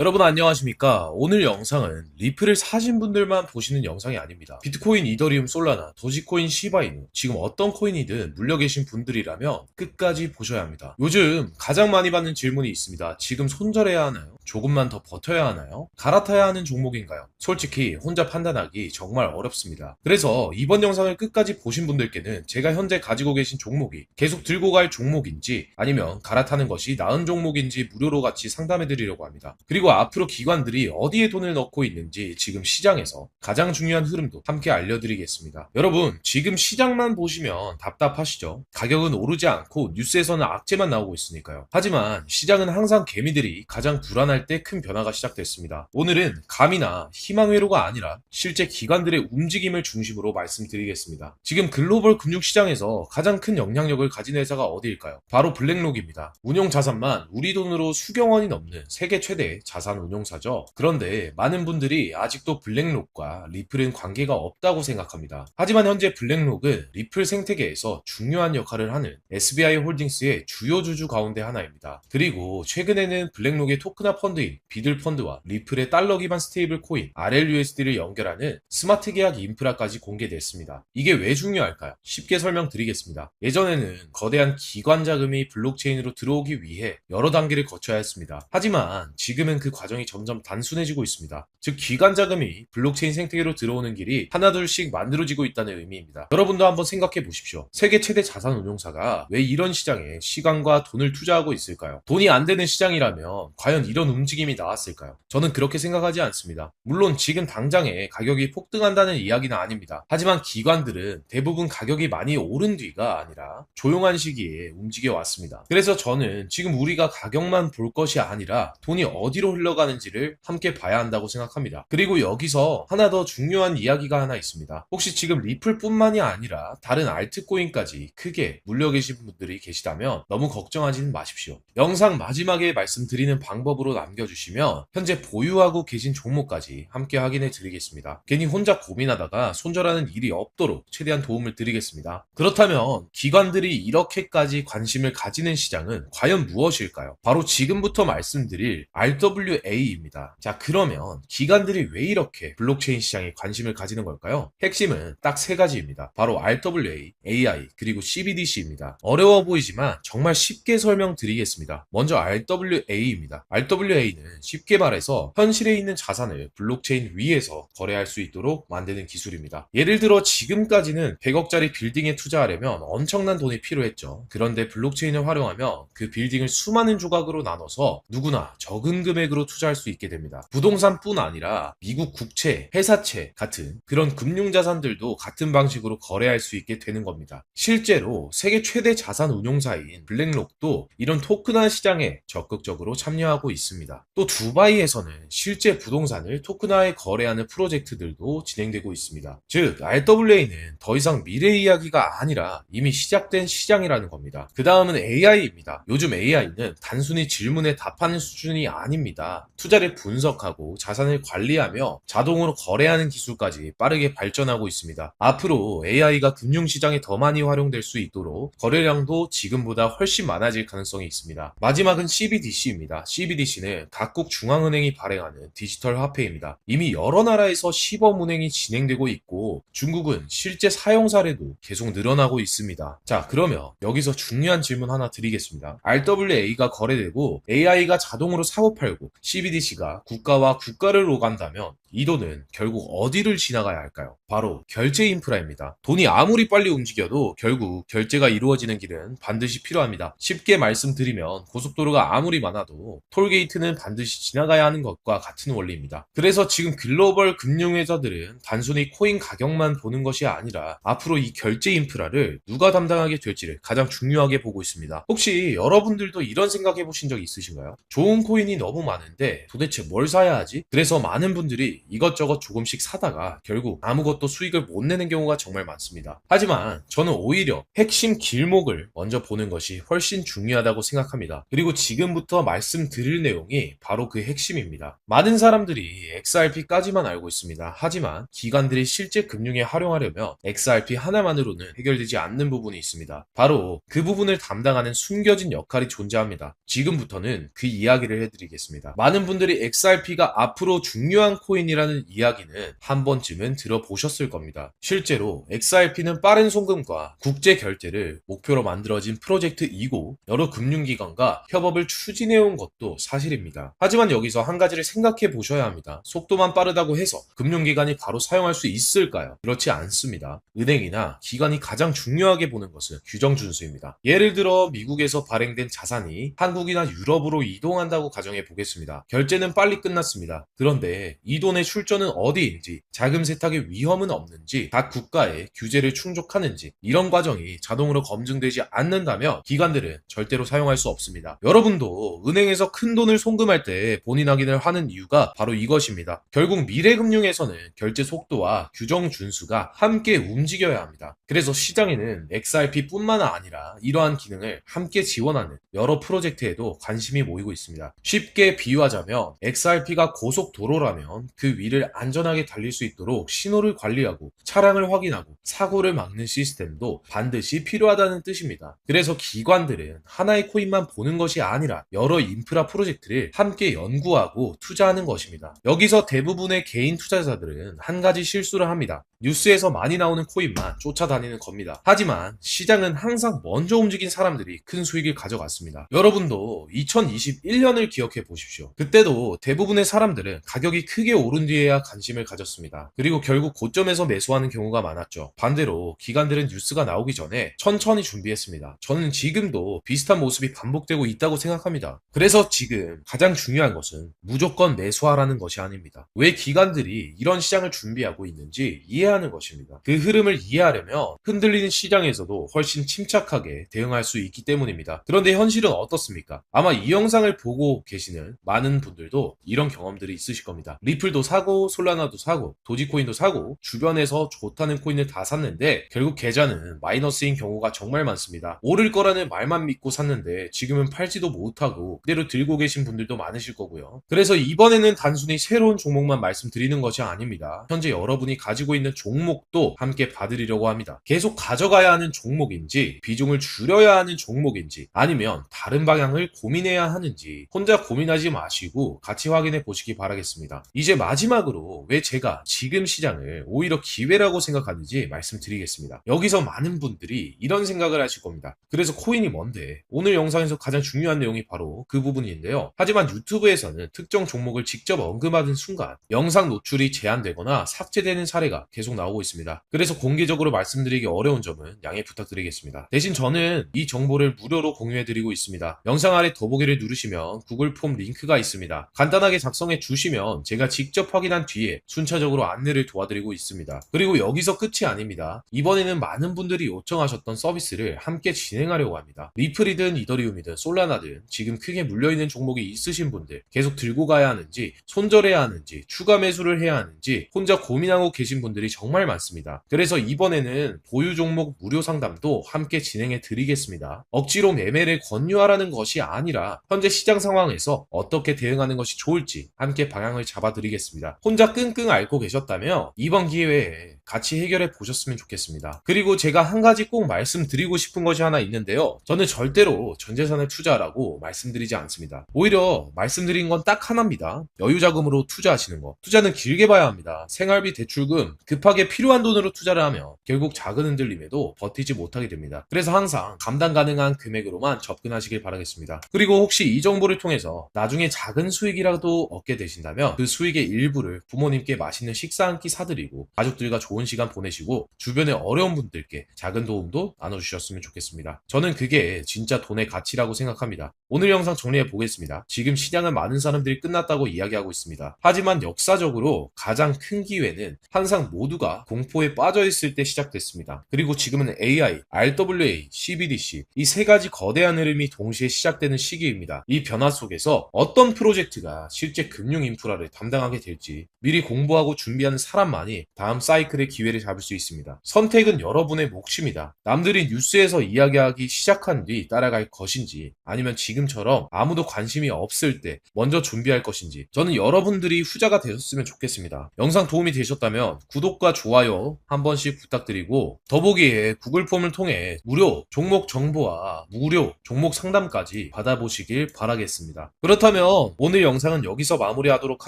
여러분 안녕하십니까? 오늘 영상은 리플을 사신 분들만 보시는 영상이 아닙니다. 비트코인, 이더리움, 솔라나, 도지코인, 시바이누 지금 어떤 코인이든 물려 계신 분들이라면 끝까지 보셔야 합니다. 요즘 가장 많이 받는 질문이 있습니다. 지금 손절해야 하나요? 조금만 더 버텨야 하나요? 갈아타야 하는 종목인가요? 솔직히 혼자 판단하기 정말 어렵습니다. 그래서 이번 영상을 끝까지 보신 분들께는 제가 현재 가지고 계신 종목이 계속 들고 갈 종목인지 아니면 갈아타는 것이 나은 종목인지 무료로 같이 상담해 드리려고 합니다. 그리고 앞으로 기관들이 어디에 돈을 넣고 있는지 지금 시장에서 가장 중요한 흐름도 함께 알려드리겠습니다. 여러분, 지금 시장만 보시면 답답하시죠? 가격은 오르지 않고 뉴스에서는 악재만 나오고 있으니까요. 하지만 시장은 항상 개미들이 가장 불안할 때 큰 변화가 시작됐습니다. 오늘은 감이나 희망 회로가 아니라 실제 기관들의 움직임을 중심으로 말씀드리겠습니다. 지금 글로벌 금융시장에서 가장 큰 영향력을 가진 회사가 어디일까요? 바로 블랙록입니다. 운용 자산만 우리 돈으로 수경 원이 넘는 세계 최대 자산 운용사죠. 그런데 많은 분들이 아직도 블랙록과 리플은 관계가 없다고 생각합니다. 하지만 현재 블랙록은 리플 생태계에서 중요한 역할을 하는 SBI 홀딩스의 주요 주주 가운데 하나입니다. 그리고 최근에는 블랙록의 토크나 펀드인 비들 펀드와 리플의 달러 기반 스테이블 코인 RLUSD를 연결하는 스마트 계약 인프라까지 공개됐습니다. 이게 왜 중요할까요? 쉽게 설명드리겠습니다. 예전에는 거대한 기관 자금이 블록체인으로 들어오기 위해 여러 단계를 거쳐야 했습니다. 하지만 지금은 그 과정이 점점 단순해지고 있습니다. 즉 기관 자금이 블록체인 생태계로 들어오는 길이 하나둘씩 만들어지고 있다는 의미입니다. 여러분도 한번 생각해 보십시오. 세계 최대 자산 운용사가 왜 이런 시장에 시간과 돈을 투자하고 있을까요? 돈이 안 되는 시장이라면 과연 이런 움직임이 나왔을까요? 저는 그렇게 생각하지 않습니다. 물론 지금 당장에 가격이 폭등한다는 이야기는 아닙니다. 하지만 기관들은 대부분 가격이 많이 오른 뒤가 아니라 조용한 시기에 움직여 왔습니다. 그래서 저는 지금 우리가 가격만 볼 것이 아니라 돈이 어디로 흘러가는지를 함께 봐야 한다고 생각합니다. 그리고 여기서 하나 더 중요한 이야기가 하나 있습니다. 혹시 지금 리플뿐만이 아니라 다른 알트코인까지 크게 물려 계신 분들이 계시다면 너무 걱정하지는 마십시오. 영상 마지막에 말씀드리는 방법으로 남겨주시면 현재 보유하고 계신 종목까지 함께 확인해 드리겠습니다. 괜히 혼자 고민하다가 손절하는 일이 없도록 최대한 도움을 드리겠습니다. 그렇다면 기관들이 이렇게까지 관심을 가지는 시장은 과연 무엇일까요? 바로 지금부터 말씀드릴 RWA입니다. 자, 그러면 기관들이 왜 이렇게 블록체인 시장에 관심을 가지는 걸까요? 핵심은 딱 세 가지입니다. 바로 RWA, AI, 그리고 CBDC입니다. 어려워 보이지만 정말 쉽게 설명드리겠습니다. 먼저 RWA입니다. RWA는 쉽게 말해서 현실에 있는 자산을 블록체인 위에서 거래할 수 있도록 만드는 기술입니다. 예를 들어 지금까지는 100억짜리 빌딩에 투자하려면 엄청난 돈이 필요했죠. 그런데 블록체인을 활용하면 그 빌딩을 수많은 조각으로 나눠서 누구나 적은 금액으로 투자할 수 있게 됩니다. 부동산뿐 아니라 미국 국채, 회사채 같은 그런 금융자산들도 같은 방식으로 거래할 수 있게 되는 겁니다. 실제로 세계 최대 자산 운용사인 블랙록도 이런 토큰화 시장에 적극적으로 참여하고 있습니다. 또 두바이에서는 실제 부동산을 토큰화에 거래하는 프로젝트들도 진행되고 있습니다. 즉 RWA는 더 이상 미래 이야기가 아니라 이미 시작된 시장이라는 겁니다. 그 다음은 AI입니다. 요즘 AI는 단순히 질문에 답하는 수준이 아닙니다. 투자를 분석하고 자산을 관리하며 자동으로 거래하는 기술까지 빠르게 발전하고 있습니다. 앞으로 AI가 금융시장에 더 많이 활용될 수 있도록 거래량도 지금보다 훨씬 많아질 가능성이 있습니다. 마지막은 CBDC입니다. CBDC는 각국 중앙은행이 발행하는 디지털 화폐입니다. 이미 여러 나라에서 시범 운행이 진행되고 있고 중국은 실제 사용 사례도 계속 늘어나고 있습니다. 자, 그러면 여기서 중요한 질문 하나 드리겠습니다. RWA가 거래되고 AI가 자동으로 사고 팔고 CBDC가 국가와 국가를 오간다면 이 돈은 결국 어디를 지나가야 할까요? 바로 결제 인프라입니다. 돈이 아무리 빨리 움직여도 결국 결제가 이루어지는 길은 반드시 필요합니다. 쉽게 말씀드리면 고속도로가 아무리 많아도 톨게이트는 반드시 지나가야 하는 것과 같은 원리입니다. 그래서 지금 글로벌 금융회사들은 단순히 코인 가격만 보는 것이 아니라 앞으로 이 결제 인프라를 누가 담당하게 될지를 가장 중요하게 보고 있습니다. 혹시 여러분들도 이런 생각해 보신 적 있으신가요? 좋은 코인이 너무 많은데 도대체 뭘 사야 하지? 그래서 많은 분들이 이것저것 조금씩 사다가 결국 아무것도 수익을 못 내는 경우가 정말 많습니다. 하지만 저는 오히려 핵심 길목을 먼저 보는 것이 훨씬 중요하다고 생각합니다. 그리고 지금부터 말씀드릴 내용이 바로 그 핵심입니다. 많은 사람들이 XRP까지만 알고 있습니다. 하지만 기관들이 실제 금융에 활용하려면 XRP 하나만으로는 해결되지 않는 부분이 있습니다. 바로 그 부분을 담당하는 숨겨진 역할이 존재합니다. 지금부터는 그 이야기를 해드리겠습니다. 많은 분들이 XRP가 앞으로 중요한 코인이라는 이야기는 한 번쯤은 들어보셨을 겁니다. 실제로 XRP는 빠른 송금과 국제 결제를 목표로 만들어진 프로젝트이고 여러 금융기관과 협업을 추진해온 것도 사실입니다. 하지만 여기서 한 가지를 생각해 보셔야 합니다. 속도만 빠르다고 해서 금융기관이 바로 사용할 수 있을까요? 그렇지 않습니다. 은행이나 기관이 가장 중요하게 보는 것은 규정 준수입니다. 예를 들어 미국에서 발행된 자산이 한국이나 유럽으로 이동한다고 가정해 보겠습니다. 결제는 빨리 끝났습니다. 그런데 이 돈의 출처는 어디인지, 자금 세탁의 위험은 없는지, 각 국가의 규제를 충족하는지 이런 과정이 자동으로 검증되지 않는다면 기관들은 절대로 사용할 수 없습니다. 여러분도 은행에서 큰 돈을 송금할 때 본인 확인을 하는 이유가 바로 이것입니다. 결국 미래금융에서는 결제 속도와 규정 준수가 함께 움직여야 합니다. 그래서 시장에는 XRP뿐만 아니라 이러한 기능을 함께 지원하는 여러 프로젝트에도 관심이 모이고 있습니다. 쉽게 비유하자면 XRP가 고속도로라면 그 위를 안전하게 달릴 수 있도록 신호를 관리하고 차량을 확인하고 사고를 막는 시스템도 반드시 필요하다는 뜻입니다. 그래서 기관들은 하나의 코인만 보는 것이 아니라 여러 인프라 프로젝트를 함께 연구하고 투자하는 것입니다. 여기서 대부분의 개인 투자자들은 한 가지 실수를 합니다. 뉴스에서 많이 나오는 코인만 쫓아다니는 겁니다. 하지만 시장은 항상 먼저 움직인 사람들이 큰 수익을 가져갔습니다. 여러분도 2021년을 기억해 보십시오. 그때도 대부분의 사람들은 가격이 크게 오른 뒤에야 관심을 가졌습니다. 그리고 결국 고점에서 매수하는 경우가 많았죠. 반대로 기관들은 뉴스가 나오기 전에 천천히 준비했습니다. 저는 지금도 비슷한 모습이 반복되고 있다고 생각합니다. 그래서 지금 가장 중요한 것은 무조건 매수하라는 것이 아닙니다. 왜 기관들이 이런 시장을 준비하고 있는지 이해하는 것입니다. 그 흐름을 이해하려면 흔들리는 시장에서도 훨씬 침착하게 대응할 수 있기 때문입니다. 그런데 현실은 어떻습니까? 아마 이 영상을 보고 계시는 많은 분들도 이런 경험들이 있으실 겁니다. 리플도 사고, 솔라나도 사고, 도지코인도 사고, 주변에서 좋다는 코인을 다 샀는데 결국 계좌는 마이너스인 경우가 정말 많습니다. 오를 거라는 말만 믿고 샀는데 지금은 팔지도 못하고 그대로 들고 계신 분들도 많으실 거고요. 그래서 이번에는 단순히 새로운 종목만 말씀드리는 것이 아닙니다. 현재 여러분이 가지고 있는 종목도 함께 봐드리려고 합니다. 계속 가져가야 하는 종목인지, 비중을 줄여야 하는 종목인지, 아니면 다른 방향을 고민해야 하는지 혼자 고민하지 마시고 같이 확인해 보시기 바라겠습니다. 이제 마지막으로 왜 제가 지금 시장을 오히려 기회라고 생각하는지 말씀드리겠습니다. 여기서 많은 분들이 이런 생각을 하실 겁니다. 그래서 코인이 뭔데? 오늘 영상에서 가장 중요한 내용이 바로 그 부분인데요. 하지만 유튜브에서는 특정 종목을 직접 언급하는 순간 영상 노출이 제한되거나 삭제되는 사례가 계속 나오고 있습니다. 그래서 공개적으로 말씀드리기 어려운 점은 양해 부탁드리겠습니다. 대신 저는 이 정보를 무료로 공유해드리고 있습니다. 영상 아래 더보기를 누르시면 구글 폼 링크가 있습니다. 간단하게 작성해 주시면 제가 직접 확인한 뒤에 순차적으로 안내를 도와드리고 있습니다. 그리고 여기서 끝이 아닙니다. 이번에는 많은 분들이 요청하셨던 서비스를 함께 진행하려고 합니다. 리플이든 이더리움이든 솔라나든 지금 크게 물려있는 종목이 있으신 분들, 계속 들고 가야 하는지, 손절해야 하는지, 추가 매수를 해야 하는지 혼자 고민하고 계신 분들이 정말 많습니다. 그래서 이번에는 보유 종목 무료 상담도 함께 진행해 드리겠습니다. 억지로 매매를 권유하라는 것이 아니라 현재 시장 상황에서 어떻게 대응하는 것이 좋을지 함께 방향을 잡아 드리겠습니다. 혼자 끙끙 앓고 계셨다면 이번 기회에 같이 해결해 보셨으면 좋겠습니다. 그리고 제가 한 가지 꼭 말씀드리고 싶은 것이 하나 있는데요. 저는 절대로 전재산을 투자하라고 말씀드리지 않습니다. 오히려 말씀드린 건 딱 하나입니다. 여유자금으로 투자하시는 거. 투자는 길게 봐야 합니다. 생활비, 대출금, 급하게 필요한 돈으로 투자를 하면 결국 작은 흔들림에도 버티지 못하게 됩니다. 그래서 항상 감당 가능한 금액으로만 접근하시길 바라겠습니다. 그리고 혹시 이 정보를 통해서 나중에 작은 수익이라도 얻게 되신다면 그 수익의 일부를 부모님께 맛있는 식사 한 끼 사드리고 가족들과 좋은 시간 보내시고 주변에 어려운 분들께 작은 도움도 나눠주셨으면 좋겠습니다. 저는 그게 진짜 돈의 가치라고 생각합니다. 오늘 영상 정리해 보겠습니다. 지금 시장은 많은 사람들이 끝났다고 이야기하고 있습니다. 하지만 역사적으로 가장 큰 기회는 항상 모든 모두가 공포에 빠져 있을 때 시작됐습니다. 그리고 지금은 AI, RWA, CBDC 이 세 가지 거대한 흐름이 동시에 시작되는 시기입니다. 이 변화 속에서 어떤 프로젝트가 실제 금융 인프라를 담당하게 될지 미리 공부하고 준비하는 사람만이 다음 사이클의 기회를 잡을 수 있습니다. 선택은 여러분의 몫입니다. 남들이 뉴스에서 이야기하기 시작한 뒤 따라갈 것인지 아니면 지금처럼 아무도 관심이 없을 때 먼저 준비할 것인지 저는 여러분들이 후자가 되셨으면 좋겠습니다. 영상 도움이 되셨다면 구독과 좋아요 한 번씩 부탁드리고 더보기에 구글 폼을 통해 무료 종목 정보와 무료 종목 상담까지 받아보시길 바라겠습니다. 그렇다면 오늘 영상은 여기서 마무리하도록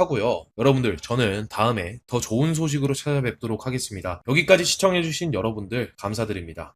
하고요. 여러분들 저는 다음에 더 좋은 소식으로 찾아뵙도록 하겠습니다. 여기까지 시청해주신 여러분들 감사드립니다.